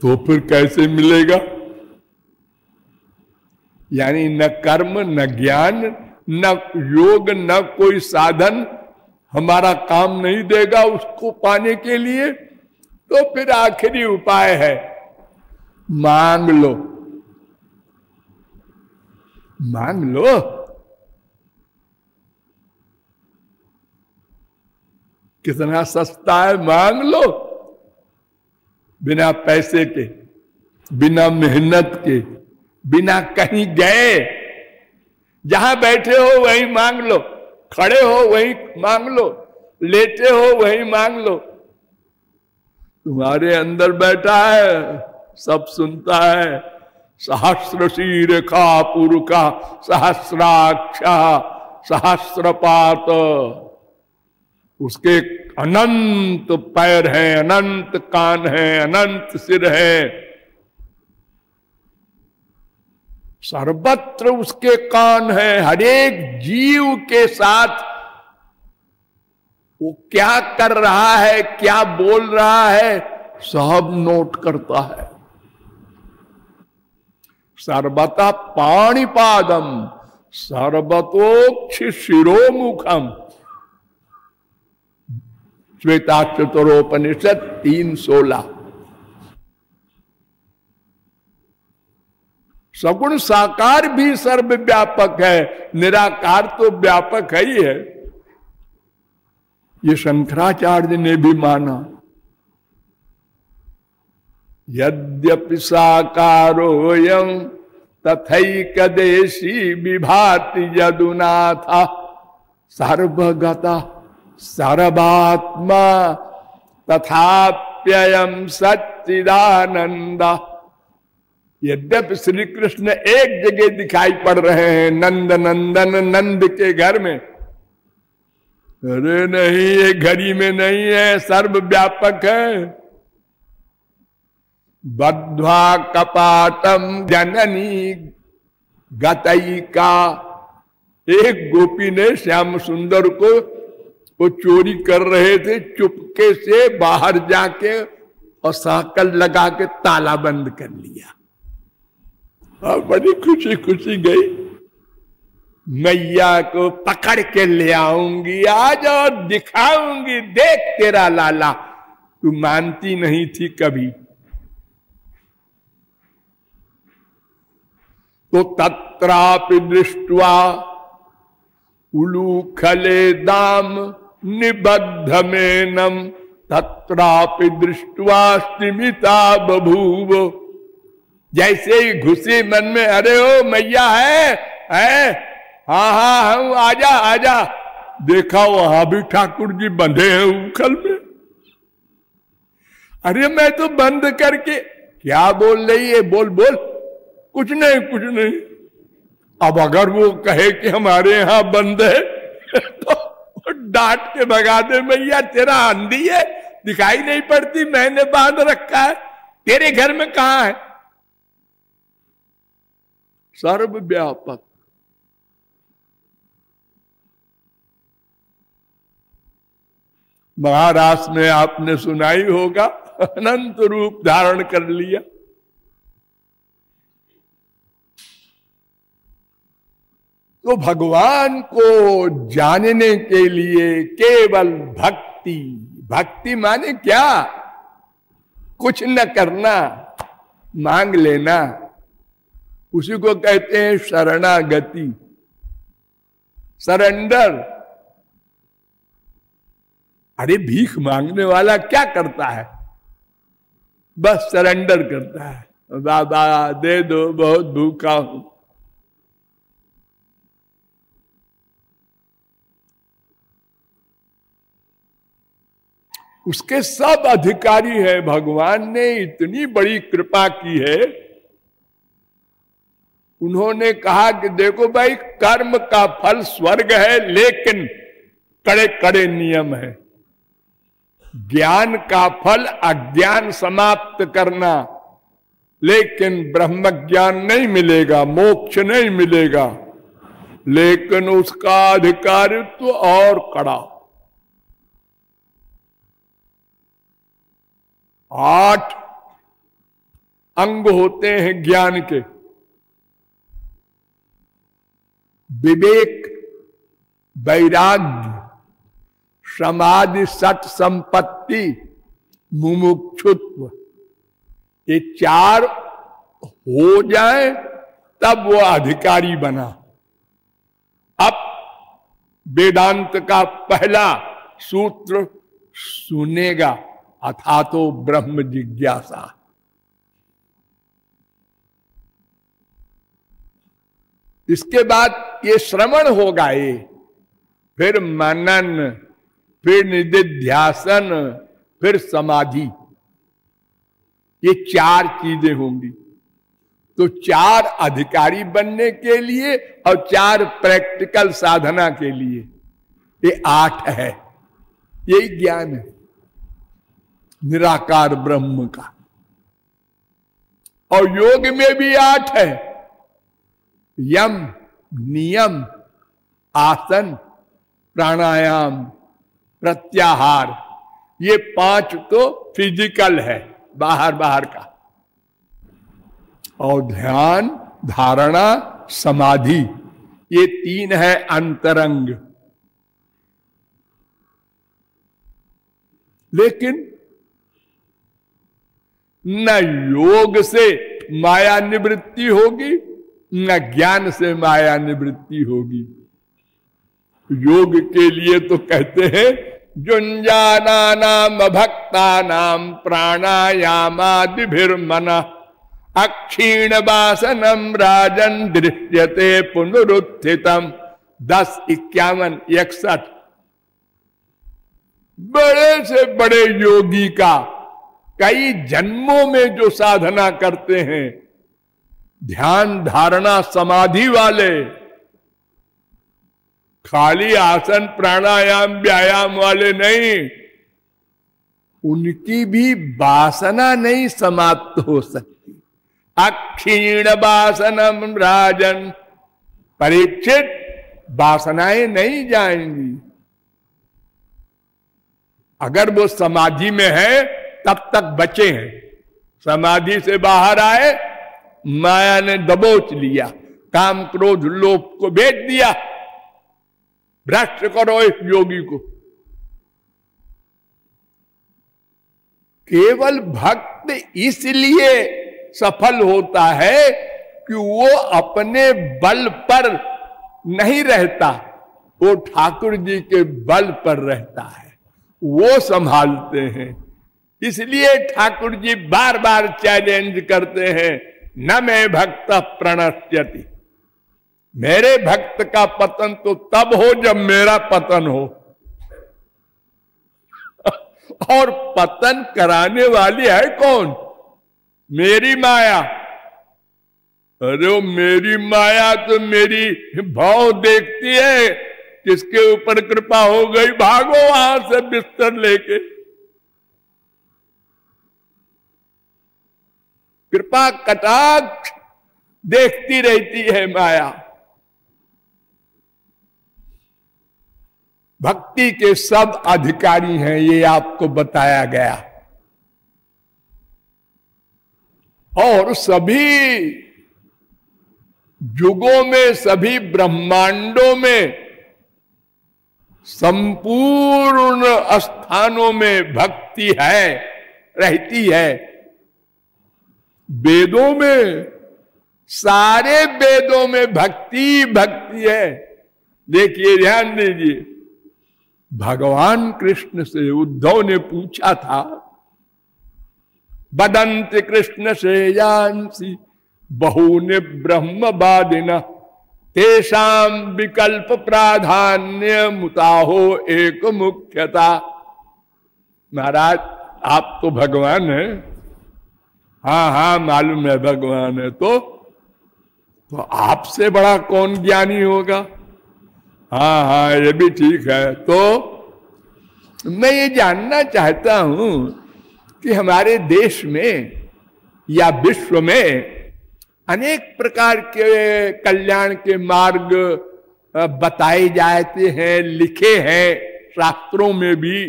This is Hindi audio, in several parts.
तो फिर कैसे मिलेगा? यानी न कर्म, न ज्ञान, न योग, न कोई साधन हमारा काम नहीं देगा उसको पाने के लिए। तो फिर आखिरी उपाय है मांग लो। मांग लो। कितना सस्ता है, मांग लो। बिना पैसे के, बिना मेहनत के, बिना कहीं गए, जहां बैठे हो वहीं मांग लो, खड़े हो वहीं मांग लो, लेटे हो वहीं मांग लो। तुम्हारे अंदर बैठा है, सब सुनता है। सहस्र शीर्षा पुरुषा सहस्राक्षा सहस्रपात। उसके अनंत पैर हैं, अनंत कान हैं, अनंत सिर है। सर्वत्र उसके कान है। हर एक जीव के साथ वो क्या कर रहा है, क्या बोल रहा है, सब नोट करता है। सर्वतः पाणिपादम सर्वतोक्ष शिरोमुखम। श्वेताक्षतरोपनिषद 3:16। सगुण साकार भी सर्वव्यापक है, निराकार तो व्यापक है ही है। ये शंकराचार्य ने भी माना। यद्यपि साकारोऽयं तथैकदेशी विभाति यदुनाथ सर्वगता सर्वात्मा तथाप्ययं सच्चिदानंद। यद्यपि श्री कृष्ण एक जगह दिखाई पड़ रहे हैं, नंद नंदन नंद के घर में। अरे नहीं, ये घड़ी में नहीं है, सर्वव्यापक है। बद्ध्वा कपाटम जननी गतैका। एक गोपी ने श्याम सुंदर को, वो चोरी कर रहे थे, चुपके से बाहर जाके और साकल लगा के ताला बंद कर लिया। और बड़ी खुशी खुशी गई, मैया को पकड़ के ले आऊंगी, आज और दिखाऊंगी, देख तेरा लाला। तू मानती नहीं थी कभी। तो तत्रापि दृष्ट्वा उलूखले दाम निबद्धमेनम तत्रापि दृष्ट्वा स्तिमिता बभूव। जैसे ही घुसी मन में, अरे ओ मैया है, हाँ हाँ हूं, आजा आजा। देखा वहां भी ठाकुर जी बंधे हैं उखल में। अरे मैं तो बंद करके, क्या बोल रही है, बोल बोल। कुछ नहीं कुछ नहीं। अब अगर वो कहे कि हमारे यहां बंद है तो डांट के भगा दे, मैया तेरा अंधी है, दिखाई नहीं पड़ती, मैंने बांध रखा है, तेरे घर में कहां है। सर्वव्यापक। महाराष्ट्र में आपने सुनाई होगा, अनंत रूप धारण कर लिया। तो भगवान को जानने के लिए केवल भक्ति। भक्ति माने क्या? कुछ न करना, मांग लेना। उसी को कहते हैं शरणागति, सरेंडर। अरे भीख मांगने वाला क्या करता है? बस सरेंडर करता है, बाबा दे दो, बहुत भूखा हूं। उसके सब अधिकारी है। भगवान ने इतनी बड़ी कृपा की है, उन्होंने कहा कि देखो भाई, कर्म का फल स्वर्ग है, लेकिन कड़े कड़े नियम है। ज्ञान का फल अज्ञान समाप्त करना, लेकिन ब्रह्म ज्ञान नहीं मिलेगा, मोक्ष नहीं मिलेगा। लेकिन उसका अधिकारित्व और कड़ा। 8 अंग होते हैं ज्ञान के। विवेक, वैराग्य, समाधि, सत संपत्ति, मुमुक्षुत्व, ये चार हो जाए तब वो अधिकारी बना। अब वेदांत का पहला सूत्र सुनेगा, अथातो ब्रह्म जिज्ञासा। इसके बाद ये श्रवण होगा, ये फिर मनन, फिर निधिध्यासन, फिर समाधि, ये चार चीजें होंगी। तो चार अधिकारी बनने के लिए और चार प्रैक्टिकल साधना के लिए, ये 8 है। यही ज्ञान है निराकार ब्रह्म का। और योग में भी 8 है, यम, नियम, आसन, प्राणायाम, प्रत्याहार। ये 5 तो फिजिकल है, बाहर बाहर का। और ध्यान, धारणा, समाधि, ये 3 है अंतरंग। लेकिन न योग से माया निवृत्ति होगी, न ज्ञान से माया निवृत्ति होगी। योग के लिए तो कहते हैं जुंजानानाम भक्तानाम प्राणायामादिभिर्मनः अक्षीण वासनम राजन दृश्यते पुनरुत्थितम। 10, 51, 61 बड़े से बड़े योगी का कई जन्मों में जो साधना करते हैं, ध्यान, धारणा, समाधि वाले, खाली आसन प्राणायाम व्यायाम वाले नहीं, उनकी भी वासना नहीं समाप्त हो सकती। अक्षीण वासनम राजन, परीक्षित, वासनाएं नहीं जाएंगी। अगर वो समाधि में है तब तक बचे हैं। समाधि से बाहर आए, माया ने दबोच लिया, काम क्रोध लोभ को भेज दिया। भ्रष्ट करो इस योगी को। केवल भक्त इसलिए सफल होता है कि वो अपने बल पर नहीं रहता, वो ठाकुर जी के बल पर रहता है, वो संभालते हैं। इसलिए ठाकुर जी बार बार चैलेंज करते हैं, न मैं भक्त प्रणश्यति, मेरे भक्त का पतन तो तब हो जब मेरा पतन हो। और पतन कराने वाली है कौन? मेरी माया। अरे मेरी माया तो मेरी भाव देखती है, किसके ऊपर कृपा हो गई, भागो वहां से बिस्तर लेके। कृपा कटाक्ष देखती रहती है माया। भक्ति के सब अधिकारी हैं, ये आपको बताया गया। और सभी युगों में, सभी ब्रह्मांडों में, संपूर्ण स्थानों में भक्ति है, रहती है। वेदों में, सारे वेदों में भक्ति भक्ति है। देखिए, ध्यान दीजिए, भगवान कृष्ण से उद्धव ने पूछा था, वदन्ति कृष्ण श्रेयांसि बहूनि ब्रह्मवादिनः तेषां विकल्प प्राधान्य मुताहो एक मुख्यता। महाराज, आप तो भगवान हैं। हाँ हाँ, मालूम है भगवान है, तो आपसे बड़ा कौन ज्ञानी होगा? हाँ हाँ, ये भी ठीक है। तो मैं ये जानना चाहता हूं कि हमारे देश में या विश्व में अनेक प्रकार के कल्याण के मार्ग बताए जाते हैं, लिखे हैं शास्त्रों में भी।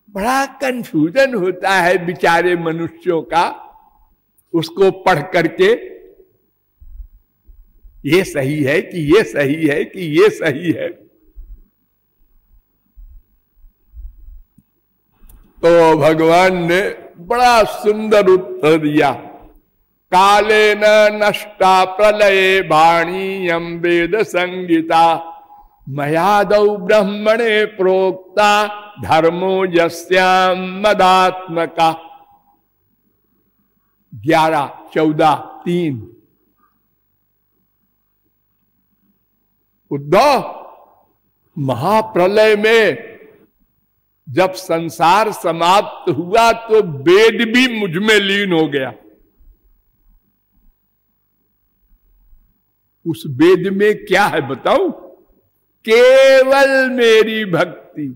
बड़ा कंफ्यूजन होता है बेचारे मनुष्यों का उसको पढ़ करके ये सही है कि ये सही है कि ये सही है। तो भगवान ने बड़ा सुंदर उत्तर दिया, काले न नष्टा प्रलये वाणीयं वेद संगीता मयादौ ब्रह्मणे प्रोक्ता धर्मो यस्याम मदात्मका। 11:14-3। उद्धव, महाप्रलय में जब संसार समाप्त हुआ तो वेद भी मुझ में लीन हो गया। उस वेद में क्या है बताऊं? केवल मेरी भक्ति।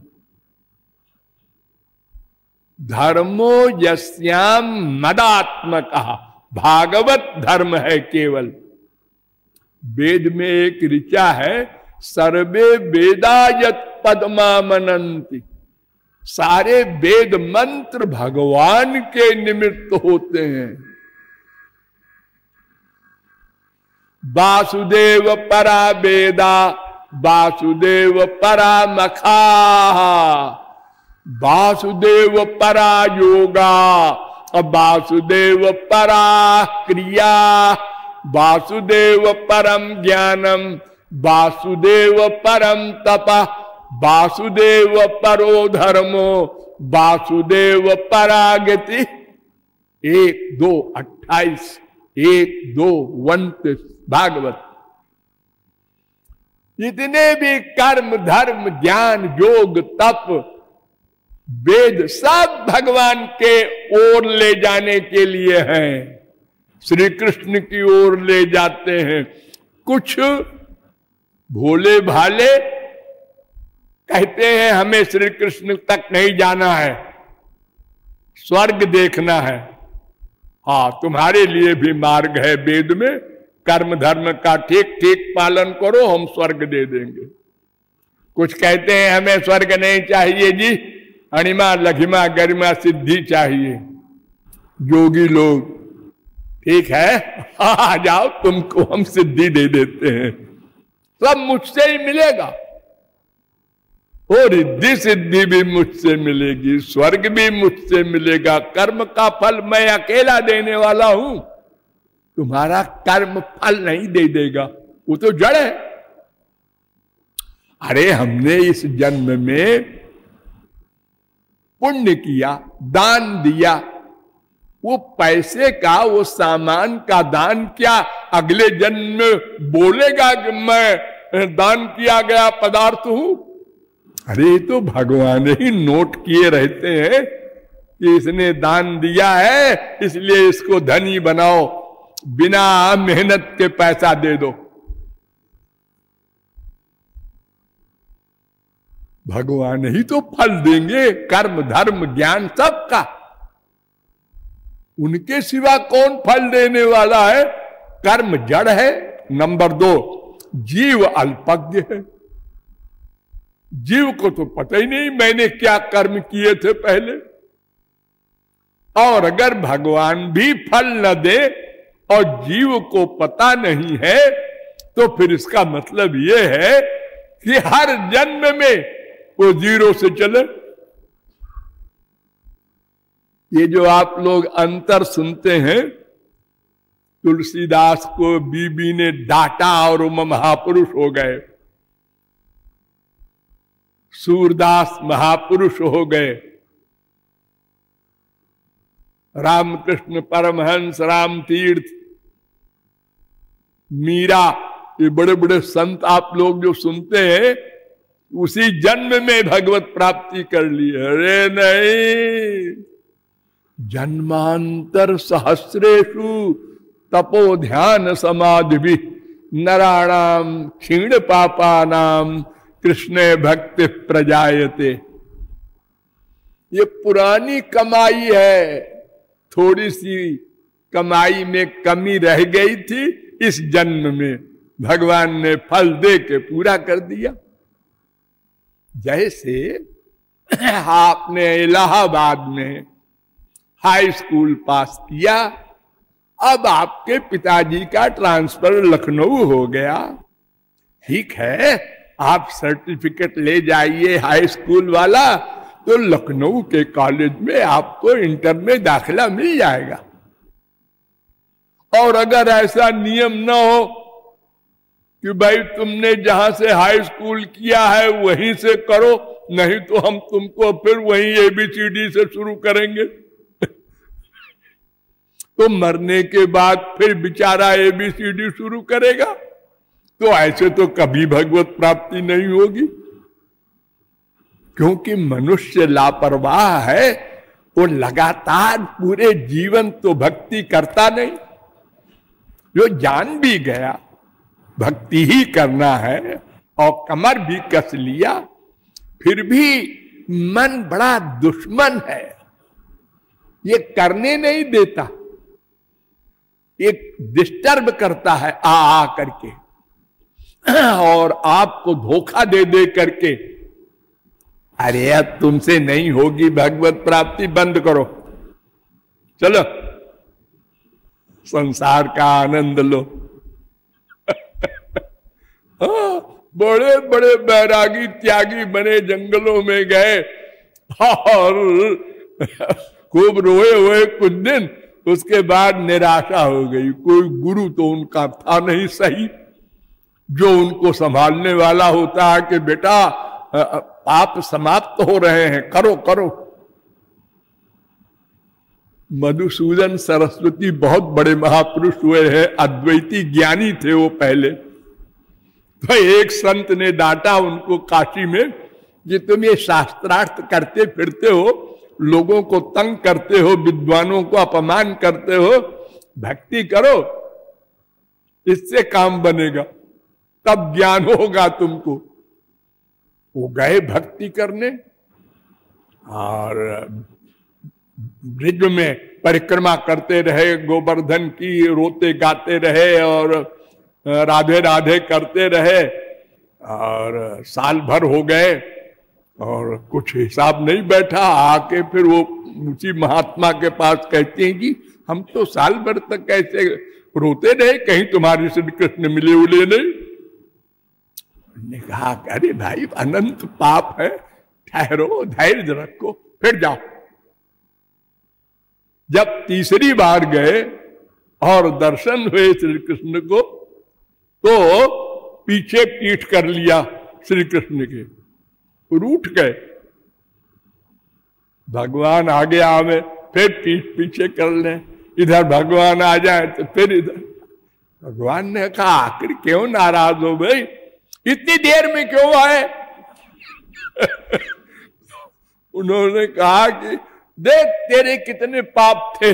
धर्मो यस्याम मदात्मका, भागवत धर्म है केवल। वेद में एक ऋचा है, सर्वे वेदा यत् पद्मा मनन्ति। सारे वेद मंत्र भगवान के निमित्त होते हैं। वासुदेव परा वेदा वासुदेव परा मखा वासुदेव परा योगा वासुदेव परा क्रिया वासुदेव परम ज्ञानम वासुदेव परम तपः वासुदेव परो धर्मो वासुदेव परागति। 1:2-28 1:2-29 भागवत। जितने भी कर्म धर्म ज्ञान योग तप वेद सब भगवान के ओर ले जाने के लिए हैं, श्री कृष्ण की ओर ले जाते हैं। कुछ भोले भाले कहते हैं हमें श्री कृष्ण तक नहीं जाना है, स्वर्ग देखना है। हाँ, तुम्हारे लिए भी मार्ग है वेद में, कर्म धर्म का ठीक ठीक पालन करो, हम स्वर्ग दे देंगे। कुछ कहते हैं हमें स्वर्ग नहीं चाहिए जी, अणिमा लघिमा गरिमा सिद्धि चाहिए। योगी लोग, ठीक है आ जाओ, तुमको हम सिद्धि दे देते हैं, सब मुझसे ही मिलेगा, और रिद्धि सिद्धि भी मुझसे मिलेगी, स्वर्ग भी मुझसे मिलेगा। कर्म का फल मैं अकेला देने वाला हूं, तुम्हारा कर्म फल नहीं दे देगा, वो तो जड़ है। अरे हमने इस जन्म में पुण्य किया, दान दिया, वो पैसे का वो सामान का दान क्या अगले जन्म में बोलेगा कि मैं दान किया गया पदार्थ हूं? अरे तो भगवान ही नोट किए रहते हैं कि इसने दान दिया है इसलिए इसको धनी बनाओ, बिना मेहनत के पैसा दे दो। भगवान ही तो फल देंगे, कर्म धर्म ज्ञान सबका, उनके सिवा कौन फल देने वाला है? कर्म जड़ है। नंबर 2, जीव अल्पज्ञ है। जीव को तो पता ही नहीं मैंने क्या कर्म किए थे पहले। और अगर भगवान भी फल न दे और जीव को पता नहीं है तो फिर इसका मतलब यह है कि हर जन्म में वो जीरो से चले। ये जो आप लोग अंतर सुनते हैं, तुलसीदास को बीबी ने डांटा और वो महापुरुष हो गए, सूरदास महापुरुष हो गए, रामकृष्ण परमहंस, राम तीर्थ, मीरा, ये बड़े बड़े संत आप लोग जो सुनते हैं उसी जन्म में भगवत प्राप्ति कर ली। अरे नहीं, जन्मांतर सहस्रेषु तपो ध्यान समाधि भी नराणाम क्षीण पापानाम कृष्णे भक्ति प्रजायते। ये पुरानी कमाई है, थोड़ी सी कमाई में कमी रह गई थी, इस जन्म में भगवान ने फल दे के पूरा कर दिया। जैसे आपने इलाहाबाद में हाई स्कूल पास किया, अब आपके पिताजी का ट्रांसफर लखनऊ हो गया, ठीक है, आप सर्टिफिकेट ले जाइए हाई स्कूल वाला, तो लखनऊ के कॉलेज में आपको इंटर में दाखिला मिल जाएगा। और अगर ऐसा नियम ना हो कि भाई तुमने जहां से हाई स्कूल किया है वहीं से करो, नहीं तो हम तुमको फिर वहीं ABCD से शुरू करेंगे तो मरने के बाद फिर बेचारा ABCD शुरू करेगा, तो ऐसे तो कभी भगवत प्राप्ति नहीं होगी। क्योंकि मनुष्य लापरवाह है, वो लगातार पूरे जीवन तो भक्ति करता नहीं, जो जान भी गया भक्ति ही करना है और कमर भी कस लिया, फिर भी मन बड़ा दुश्मन है, ये करने नहीं देता, ये डिस्टर्ब करता है आ करके और आपको धोखा दे दे करके, अरे अब तुमसे नहीं होगी भगवत प्राप्ति, बंद करो, चलो संसार का आनंद लो बड़े बड़े बैरागी त्यागी बने, जंगलों में गए और खूब रोए हुए कुछ दिन, उसके बाद निराशा हो गई। कोई गुरु तो उनका था नहीं सही, जो उनको संभालने वाला होता है कि बेटा पाप समाप्त हो रहे हैं, करो करो। मधुसूदन सरस्वती बहुत बड़े महापुरुष हुए हैं, अद्वैती ज्ञानी थे वो पहले। तो एक संत ने डांटा उनको काशी में कि तुम ये शास्त्रार्थ करते फिरते हो, लोगों को तंग करते हो, विद्वानों को अपमान करते हो, भक्ति करो, इससे काम बनेगा, तब ज्ञान होगा तुमको। वो गए भक्ति करने और ब्रिज में परिक्रमा करते रहे, गोवर्धन की रोते गाते रहे और राधे राधे करते रहे, और साल भर हो गए और कुछ हिसाब नहीं बैठा। आके फिर वो उसी महात्मा के पास कहते हैं कि हम तो साल भर तक कैसे रोते रहे, कहीं तुम्हारे श्री कृष्ण मिले उले नहीं। ने कहा अरे भाई अनंत पाप है, ठहरो, धैर्य रखो, फिर जाओ। जब तीसरी बार गए और दर्शन हुए श्री कृष्ण को, तो पीछे पीठ कर लिया श्री कृष्ण के, रूठ गए। भगवान आगे आवे, फिर पीठ पीछे कर लें, इधर भगवान आ जाए तो फिर इधर। भगवान ने कहा आखिर क्यों नाराज हो भाई, इतनी देर में क्यों आए उन्होंने कहा कि देख तेरे कितने पाप थे,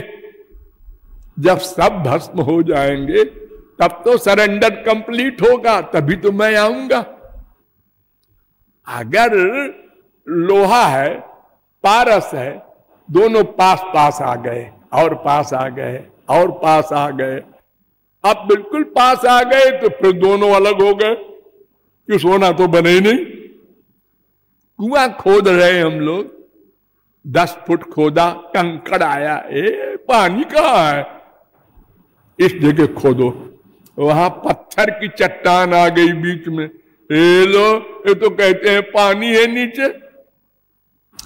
जब सब भस्म हो जाएंगे तब तो सरेंडर कंप्लीट होगा, तभी तो मैं आऊंगा। अगर लोहा है पारस है, दोनों पास पास आ गए और पास आ गए और पास आ गए, अब बिल्कुल पास आ गए तो फिर दोनों अलग हो गए कि सोना तो बने ही नहीं। कुआं खोद रहे हम लोग, 10 फुट खोदा, कंकड़ आया, पानी कहाँ है, इस जगह खोदो, वहां पत्थर की चट्टान आ गई बीच में, लो ये तो कहते हैं पानी है नीचे।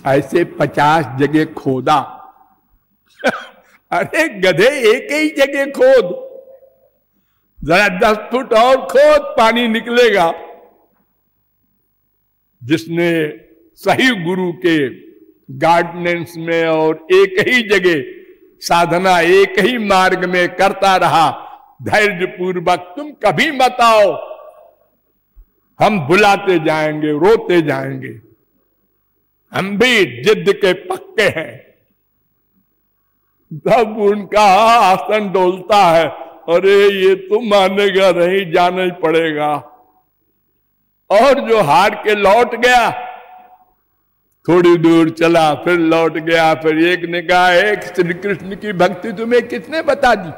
ऐसे 50 जगह खोदा अरे गधे एक ही जगह खोद, जरा 10 फुट और खोद, पानी निकलेगा। जिसने सही गुरु के गाइडेंस में और एक ही जगह साधना, एक ही मार्ग में करता रहा धैर्य पूर्वक, तुम कभी मत आओ, हम बुलाते जाएंगे, रोते जाएंगे, हम भी जिद के पक्के हैं। तब उनका आसन डोलता है, अरे ये तो मानेगा नहीं, जाना ही पड़ेगा। और जो हार के लौट गया, थोड़ी दूर चला फिर लौट गया, फिर एक ने कहा एक श्री कृष्ण की भक्ति तुम्हें किसने बता दी?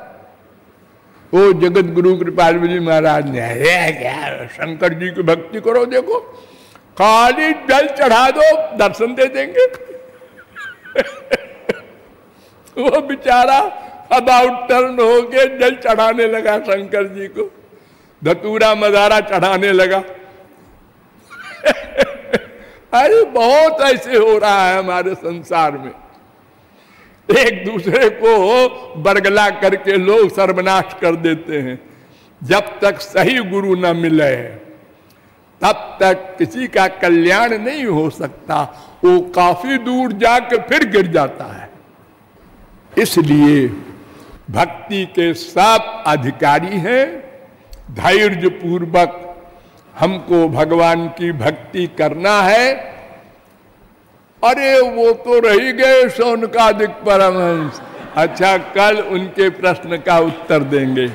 ओ जगत गुरु कृपाल जी महाराज ने। अरे क्या शंकर जी की भक्ति करो, देखो खाली जल चढ़ा दो, दर्शन दे देंगे वो बेचारा अबाउट टर्न होके जल चढ़ाने लगा शंकर जी को, धतूरा मदारा चढ़ाने लगा। अरे बहुत ऐसे हो रहा है हमारे संसार में, एक दूसरे को बरगला करके लोग सर्वनाश कर देते हैं। जब तक सही गुरु न मिले तब तक किसी का कल्याण नहीं हो सकता, वो काफी दूर जाकर फिर गिर जाता है। इसलिए भक्ति के सब अधिकारी हैं, धैर्य पूर्वक हमको भगवान की भक्ति करना है। अरे वो तो रह गए शौनकादिक परमहंस, अच्छा कल उनके प्रश्न का उत्तर देंगे।